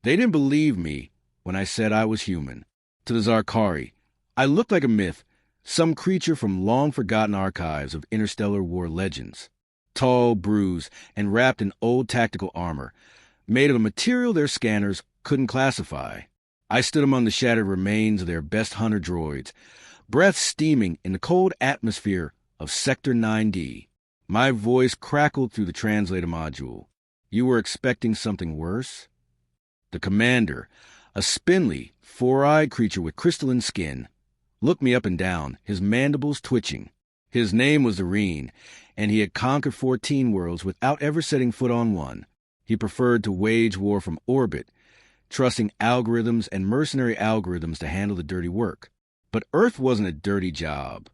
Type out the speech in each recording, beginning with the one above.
They didn't believe me when I said I was human. To the Zarkari, I looked like a myth, some creature from long-forgotten archives of interstellar war legends. Tall, bruised, and wrapped in old tactical armor, made of a material their scanners couldn't classify. I stood among the shattered remains of their best hunter droids, breath steaming in the cold atmosphere of Sector 9D. My voice crackled through the translator module. You were expecting something worse? The commander, a spindly, four-eyed creature with crystalline skin, looked me up and down, his mandibles twitching. His name was Narration, and he had conquered 14 worlds without ever setting foot on one. He preferred to wage war from orbit, trusting algorithms and mercenary algorithms to handle the dirty work. But Earth wasn't a dirty job.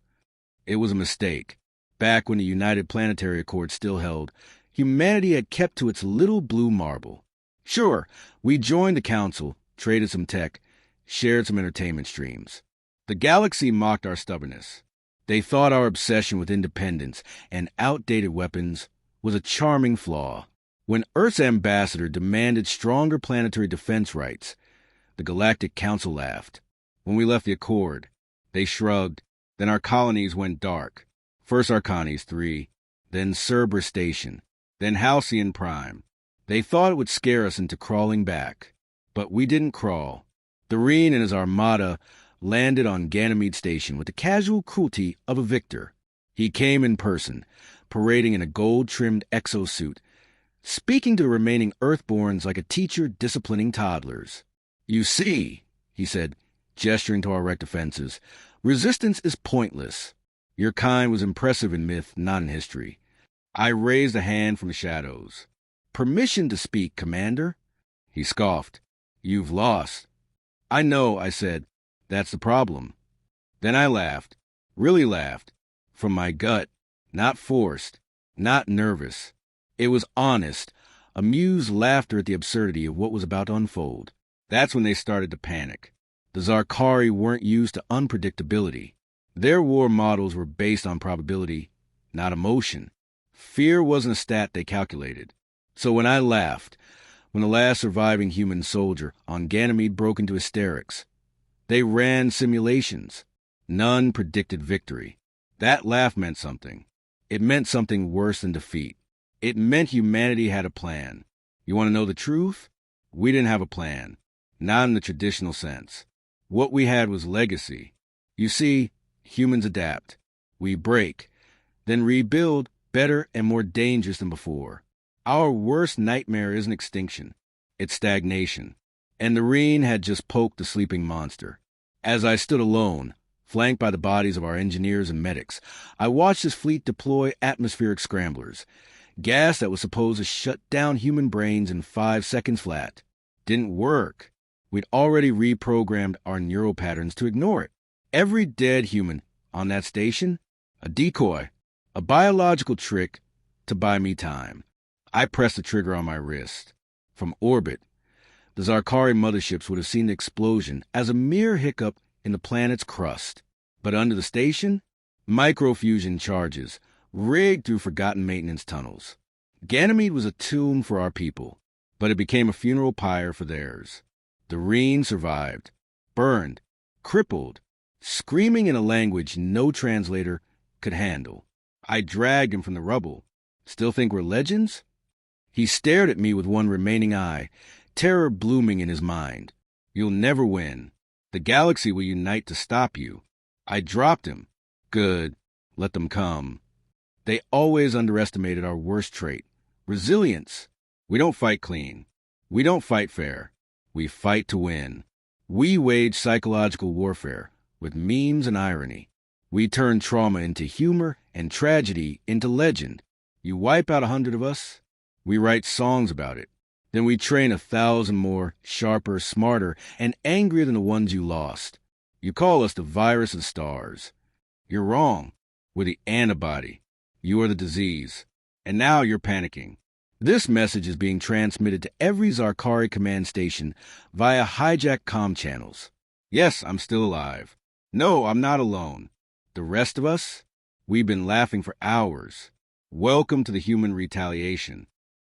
It was a mistake. Back when the United Planetary Accord still held, humanity had kept to its little blue marble. Sure, we joined the Council, traded some tech, shared some entertainment streams. The galaxy mocked our stubbornness. They thought our obsession with independence and outdated weapons was a charming flaw. When Earth's ambassador demanded stronger planetary defense rights, the Galactic Council laughed. When we left the Accord, they shrugged. Then our colonies went dark. First Arcanes 3, then Cerberus Station, then Halcyon Prime. They thought it would scare us into crawling back. But we didn't crawl. Narration and his armada landed on Ganymede Station with the casual cruelty of a victor. He came in person, parading in a gold-trimmed exosuit, speaking to the remaining Earthborns like a teacher disciplining toddlers. You see, he said, gesturing to our wrecked defenses, resistance is pointless. Your kind was impressive in myth, not in history. I raised a hand from the shadows. Permission to speak, Commander? He scoffed. You've lost. I know, I said. That's the problem. Then I laughed, really laughed, from my gut, not forced, not nervous. It was honest, amused laughter at the absurdity of what was about to unfold. That's when they started to panic. The Zarkari weren't used to unpredictability. Their war models were based on probability, not emotion. Fear wasn't a stat they calculated. So when I laughed, when the last surviving human soldier on Ganymede broke into hysterics, they ran simulations. None predicted victory. That laugh meant something. It meant something worse than defeat. It meant humanity had a plan. You want to know the truth? We didn't have a plan. Not in the traditional sense. What we had was legacy. You see, humans adapt. We break, then rebuild better and more dangerous than before. Our worst nightmare isn't extinction. It's stagnation. And Narration had just poked the sleeping monster. As I stood alone, flanked by the bodies of our engineers and medics, I watched his fleet deploy atmospheric scramblers, gas that was supposed to shut down human brains in 5 seconds flat. Didn't work. We'd already reprogrammed our neural patterns to ignore it. Every dead human on that station, a decoy, a biological trick to buy me time. I pressed the trigger on my wrist. From orbit, the Zarkari motherships would have seen the explosion as a mere hiccup in the planet's crust. But under the station, microfusion charges rigged through forgotten maintenance tunnels. Ganymede was a tomb for our people, but it became a funeral pyre for theirs. Narration survived, burned, crippled, screaming in a language no translator could handle. I dragged him from the rubble. Still think we're legends? He stared at me with one remaining eye, terror blooming in his mind. You'll never win. The galaxy will unite to stop you. I dropped him. Good. Let them come. They always underestimated our worst trait, resilience. We don't fight clean. We don't fight fair. We fight to win. We wage psychological warfare with memes and irony. We turn trauma into humor and tragedy into legend. You wipe out 100 of us, we write songs about it. Then we train 1,000 more, sharper, smarter, and angrier than the ones you lost. You call us the virus of stars. You're wrong. We're the antibody. You are the disease. And now you're panicking. This message is being transmitted to every Zarkari command station via hijacked comm channels. Yes, I'm still alive. No, I'm not alone. The rest of us, we've been laughing for hours. Welcome to the human retaliation.